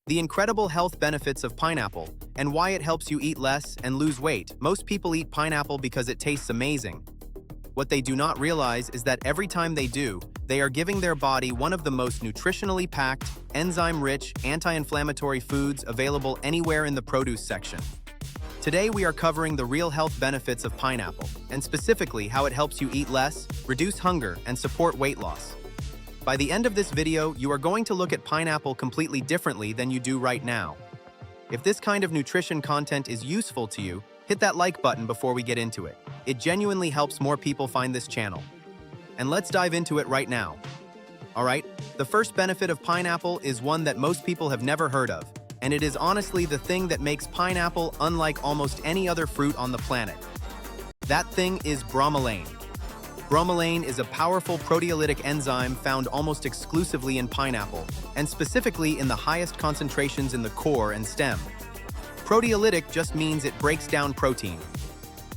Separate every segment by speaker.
Speaker 1: The incredible health benefits of pineapple, and why it helps you eat less and lose weight. Most people eat pineapple because it tastes amazing. What they do not realize is that every time they do, they are giving their body one of the most nutritionally packed, enzyme-rich, anti-inflammatory foods available anywhere in the produce section. Today we are covering the real health benefits of pineapple, and specifically how it helps you eat less, reduce hunger, and support weight loss. By the end of this video, you are going to look at pineapple completely differently than you do right now. If this kind of nutrition content is useful to you, hit that like button before we get into it. It genuinely helps more people find this channel. And let's dive into it right now. Alright, the first benefit of pineapple is one that most people have never heard of, and it is honestly the thing that makes pineapple unlike almost any other fruit on the planet. That thing is bromelain. Bromelain is a powerful proteolytic enzyme found almost exclusively in pineapple, and specifically in the highest concentrations in the core and stem. Proteolytic just means it breaks down protein.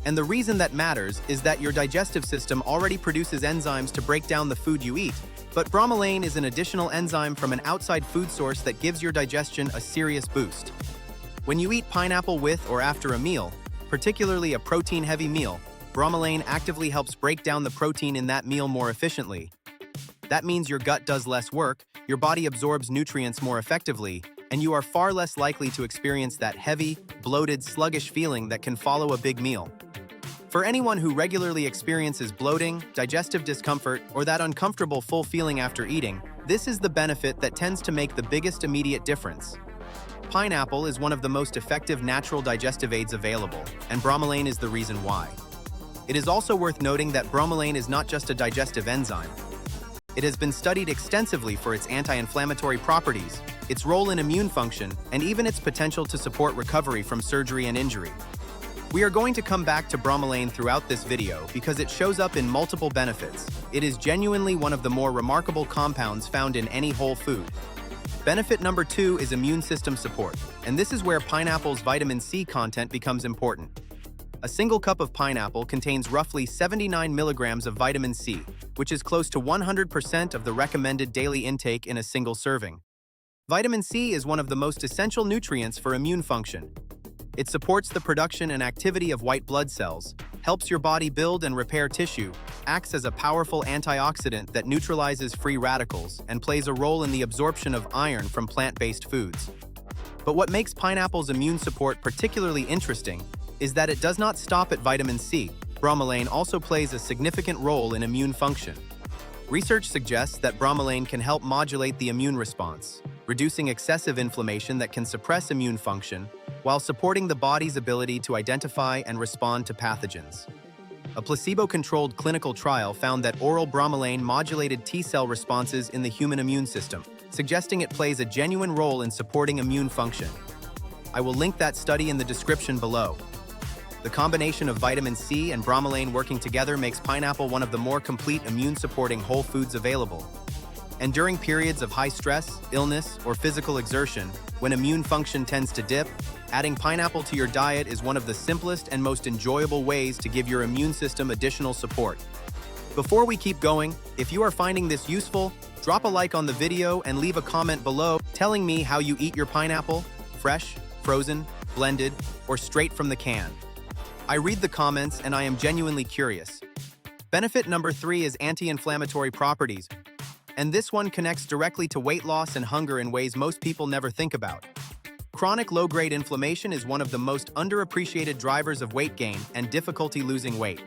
Speaker 1: And the reason that matters is that your digestive system already produces enzymes to break down the food you eat, but bromelain is an additional enzyme from an outside food source that gives your digestion a serious boost. When you eat pineapple with or after a meal, particularly a protein-heavy meal, bromelain actively helps break down the protein in that meal more efficiently. That means your gut does less work, your body absorbs nutrients more effectively, and you are far less likely to experience that heavy, bloated, sluggish feeling that can follow a big meal. For anyone who regularly experiences bloating, digestive discomfort, or that uncomfortable full feeling after eating, this is the benefit that tends to make the biggest immediate difference. Pineapple is one of the most effective natural digestive aids available, and bromelain is the reason why. It is also worth noting that bromelain is not just a digestive enzyme. It has been studied extensively for its anti-inflammatory properties, its role in immune function, and even its potential to support recovery from surgery and injury. We are going to come back to bromelain throughout this video because it shows up in multiple benefits. It is genuinely one of the more remarkable compounds found in any whole food. Benefit number 2 is immune system support, and this is where pineapple's vitamin C content becomes important. A single cup of pineapple contains roughly 79 milligrams of vitamin C, which is close to 100% of the recommended daily intake in a single serving. Vitamin C is one of the most essential nutrients for immune function. It supports the production and activity of white blood cells, helps your body build and repair tissue, acts as a powerful antioxidant that neutralizes free radicals, and plays a role in the absorption of iron from plant-based foods. But what makes pineapple's immune support particularly interesting is that it does not stop at vitamin C. Bromelain also plays a significant role in immune function. Research suggests that bromelain can help modulate the immune response, reducing excessive inflammation that can suppress immune function, while supporting the body's ability to identify and respond to pathogens. A placebo-controlled clinical trial found that oral bromelain modulated T-cell responses in the human immune system, suggesting it plays a genuine role in supporting immune function. I will link that study in the description below. The combination of vitamin C and bromelain working together makes pineapple one of the more complete immune-supporting whole foods available. And during periods of high stress, illness, or physical exertion, when immune function tends to dip, adding pineapple to your diet is one of the simplest and most enjoyable ways to give your immune system additional support. Before we keep going, if you are finding this useful, drop a like on the video and leave a comment below telling me how you eat your pineapple: fresh, frozen, blended, or straight from the can. I read the comments and I am genuinely curious. Benefit number 3 is anti-inflammatory properties, and this one connects directly to weight loss and hunger in ways most people never think about. Chronic low-grade inflammation is one of the most underappreciated drivers of weight gain and difficulty losing weight.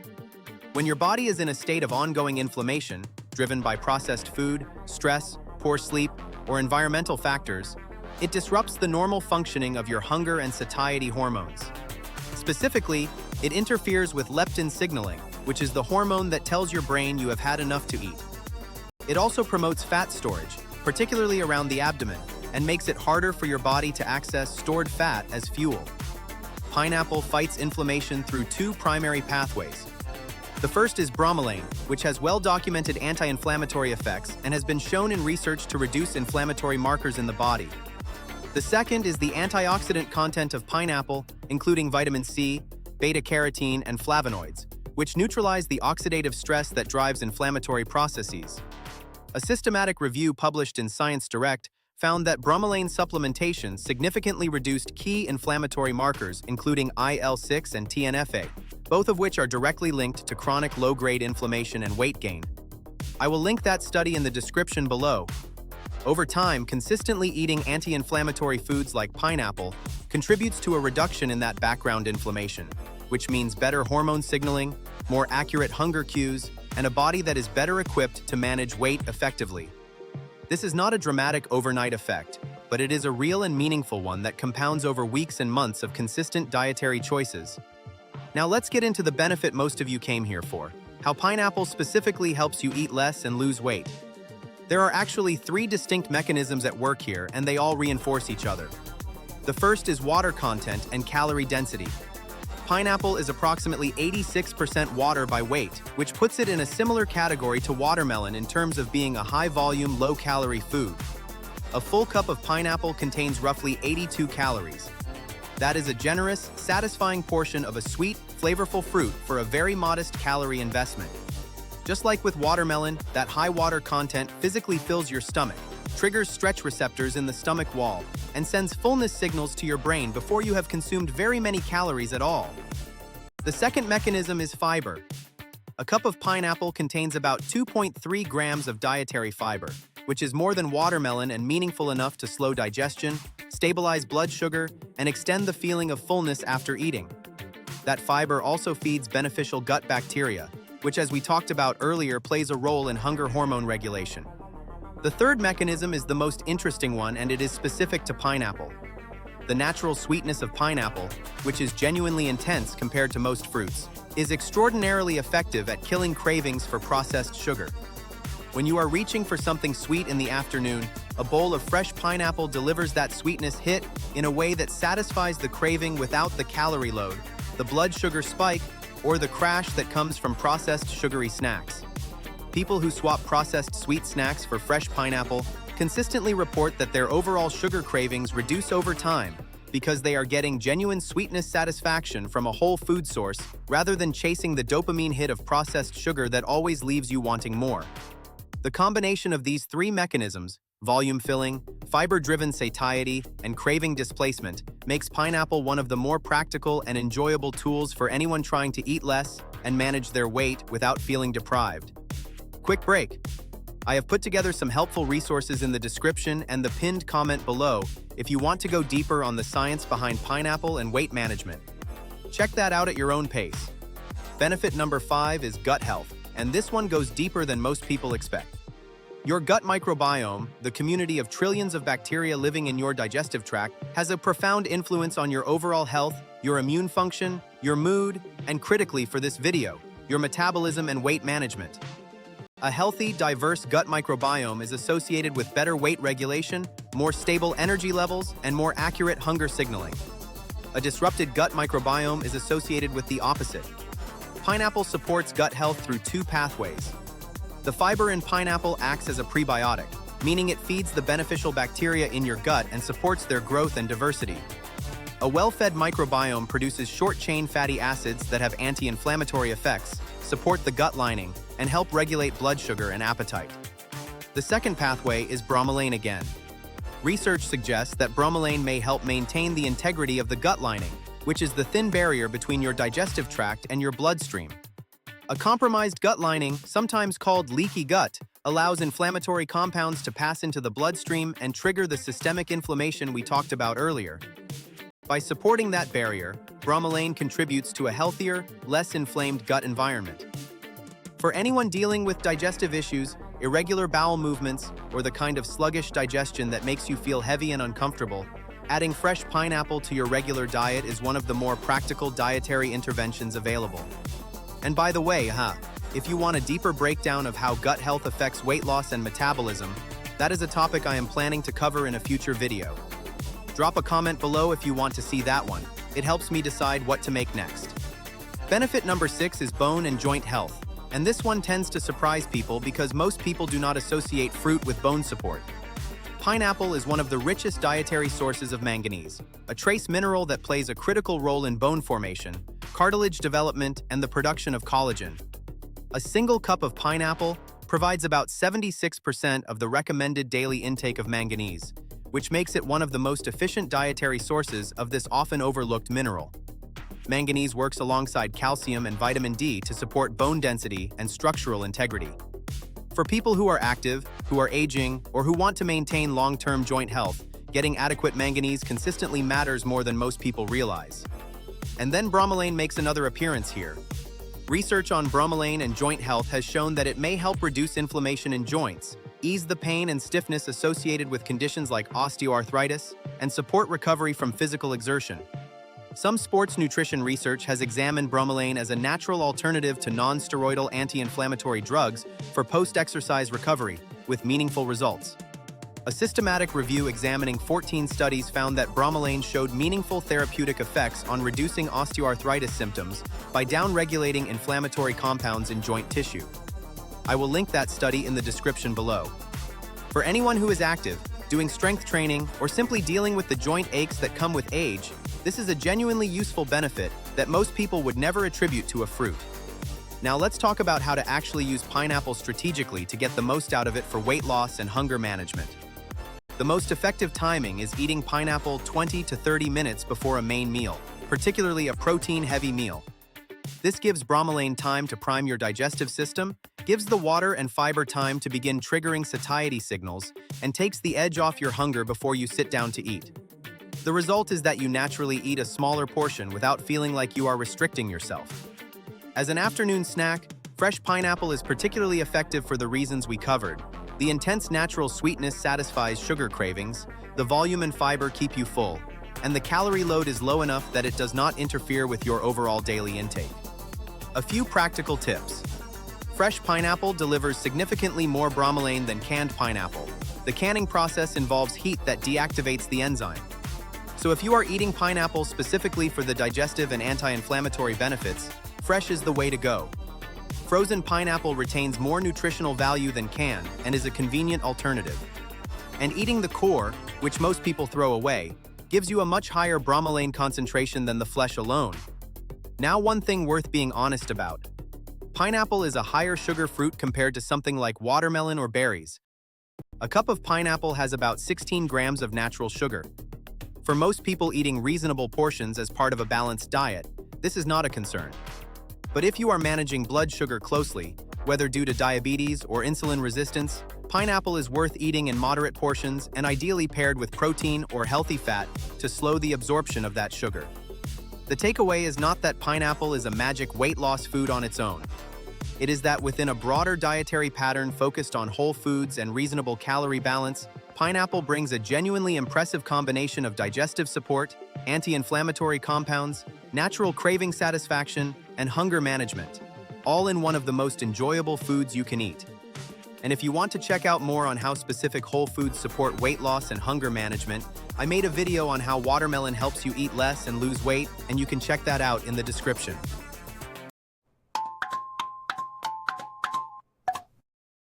Speaker 1: When your body is in a state of ongoing inflammation, driven by processed food, stress, poor sleep, or environmental factors, it disrupts the normal functioning of your hunger and satiety hormones. Specifically, it interferes with leptin signaling, which is the hormone that tells your brain you have had enough to eat. It also promotes fat storage, particularly around the abdomen, and makes it harder for your body to access stored fat as fuel. Pineapple fights inflammation through 2 primary pathways. The first is bromelain, which has well-documented anti-inflammatory effects and has been shown in research to reduce inflammatory markers in the body. The second is the antioxidant content of pineapple, including vitamin C, beta-carotene, and flavonoids, which neutralize the oxidative stress that drives inflammatory processes. A systematic review published in Science Direct found that bromelain supplementation significantly reduced key inflammatory markers including IL-6 and TNF-A, both of which are directly linked to chronic low-grade inflammation and weight gain. I will link that study in the description below. Over time, consistently eating anti-inflammatory foods like pineapple contributes to a reduction in that background inflammation, which means better hormone signaling, more accurate hunger cues, and a body that is better equipped to manage weight effectively. This is not a dramatic overnight effect, but it is a real and meaningful one that compounds over weeks and months of consistent dietary choices. Now let's get into the benefit most of you came here for: how pineapple specifically helps you eat less and lose weight. There are actually 3 distinct mechanisms at work here, and they all reinforce each other. The first is water content and calorie density. Pineapple is approximately 86% water by weight, which puts it in a similar category to watermelon in terms of being a high-volume, low-calorie food. A full cup of pineapple contains roughly 82 calories. That is a generous, satisfying portion of a sweet, flavorful fruit for a very modest calorie investment. Just like with watermelon, that high water content physically fills your stomach, triggers stretch receptors in the stomach wall, and sends fullness signals to your brain before you have consumed very many calories at all. The second mechanism is fiber. A cup of pineapple contains about 2.3 grams of dietary fiber, which is more than watermelon and meaningful enough to slow digestion, stabilize blood sugar, and extend the feeling of fullness after eating. That fiber also feeds beneficial gut bacteria, which, as we talked about earlier, plays a role in hunger hormone regulation. The third mechanism is the most interesting one, and it is specific to pineapple. The natural sweetness of pineapple, which is genuinely intense compared to most fruits, is extraordinarily effective at killing cravings for processed sugar. When you are reaching for something sweet in the afternoon, a bowl of fresh pineapple delivers that sweetness hit in a way that satisfies the craving without the calorie load, the blood sugar spike, or the crash that comes from processed sugary snacks. People who swap processed sweet snacks for fresh pineapple consistently report that their overall sugar cravings reduce over time because they are getting genuine sweetness satisfaction from a whole food source rather than chasing the dopamine hit of processed sugar that always leaves you wanting more. The combination of these 3 mechanisms, volume filling, fiber-driven satiety, and craving displacement, makes pineapple one of the more practical and enjoyable tools for anyone trying to eat less and manage their weight without feeling deprived. Quick break. I have put together some helpful resources in the description and the pinned comment below if you want to go deeper on the science behind pineapple and weight management. Check that out at your own pace. Benefit number 5 is gut health, and this one goes deeper than most people expect. Your gut microbiome, the community of trillions of bacteria living in your digestive tract, has a profound influence on your overall health, your immune function, your mood, and critically for this video, your metabolism and weight management. A healthy, diverse gut microbiome is associated with better weight regulation, more stable energy levels, and more accurate hunger signaling. A disrupted gut microbiome is associated with the opposite. Pineapple supports gut health through 2 pathways. The fiber in pineapple acts as a prebiotic, meaning it feeds the beneficial bacteria in your gut and supports their growth and diversity. A well-fed microbiome produces short-chain fatty acids that have anti-inflammatory effects, support the gut lining, and help regulate blood sugar and appetite. The second pathway is bromelain again. Research suggests that bromelain may help maintain the integrity of the gut lining, which is the thin barrier between your digestive tract and your bloodstream. A compromised gut lining, sometimes called leaky gut, allows inflammatory compounds to pass into the bloodstream and trigger the systemic inflammation we talked about earlier. By supporting that barrier, bromelain contributes to a healthier, less inflamed gut environment. For anyone dealing with digestive issues, irregular bowel movements, or the kind of sluggish digestion that makes you feel heavy and uncomfortable, adding fresh pineapple to your regular diet is one of the more practical dietary interventions available. And by the way, if you want a deeper breakdown of how gut health affects weight loss and metabolism, that is a topic I am planning to cover in a future video. Drop a comment below if you want to see that one. It helps me decide what to make next. Benefit number 6 is bone and joint health, and this one tends to surprise people because most people do not associate fruit with bone support. Pineapple is one of the richest dietary sources of manganese, a trace mineral that plays a critical role in bone formation, cartilage development, and the production of collagen. A single cup of pineapple provides about 76% of the recommended daily intake of manganese, which makes it one of the most efficient dietary sources of this often overlooked mineral. Manganese works alongside calcium and vitamin D to support bone density and structural integrity. For people who are active, who are aging, or who want to maintain long-term joint health, getting adequate manganese consistently matters more than most people realize. And then bromelain makes another appearance here. Research on bromelain and joint health has shown that it may help reduce inflammation in joints, ease the pain and stiffness associated with conditions like osteoarthritis, and support recovery from physical exertion. Some sports nutrition research has examined bromelain as a natural alternative to non-steroidal anti-inflammatory drugs for post-exercise recovery, with meaningful results. A systematic review examining 14 studies found that bromelain showed meaningful therapeutic effects on reducing osteoarthritis symptoms by downregulating inflammatory compounds in joint tissue. I will link that study in the description below. For anyone who is active, doing strength training, or simply dealing with the joint aches that come with age, this is a genuinely useful benefit that most people would never attribute to a fruit. Now let's talk about how to actually use pineapple strategically to get the most out of it for weight loss and hunger management. The most effective timing is eating pineapple 20 to 30 minutes before a main meal, particularly a protein-heavy meal. This gives bromelain time to prime your digestive system, gives the water and fiber time to begin triggering satiety signals, and takes the edge off your hunger before you sit down to eat. The result is that you naturally eat a smaller portion without feeling like you are restricting yourself. As an afternoon snack, fresh pineapple is particularly effective for the reasons we covered. The intense natural sweetness satisfies sugar cravings, the volume and fiber keep you full, and the calorie load is low enough that it does not interfere with your overall daily intake. A few practical tips. Fresh pineapple delivers significantly more bromelain than canned pineapple. The canning process involves heat that deactivates the enzyme. So if you are eating pineapple specifically for the digestive and anti-inflammatory benefits, fresh is the way to go. Frozen pineapple retains more nutritional value than canned and is a convenient alternative. And eating the core, which most people throw away, gives you a much higher bromelain concentration than the flesh alone. Now, one thing worth being honest about. Pineapple is a higher sugar fruit compared to something like watermelon or berries. A cup of pineapple has about 16 grams of natural sugar. For most people eating reasonable portions as part of a balanced diet, this is not a concern. But if you are managing blood sugar closely, whether due to diabetes or insulin resistance, pineapple is worth eating in moderate portions and ideally paired with protein or healthy fat to slow the absorption of that sugar. The takeaway is not that pineapple is a magic weight loss food on its own. It is that within a broader dietary pattern focused on whole foods and reasonable calorie balance, pineapple brings a genuinely impressive combination of digestive support, anti-inflammatory compounds, natural craving satisfaction, and hunger management, all in one of the most enjoyable foods you can eat. And if you want to check out more on how specific whole foods support weight loss and hunger management, I made a video on how watermelon helps you eat less and lose weight, and you can check that out in the description.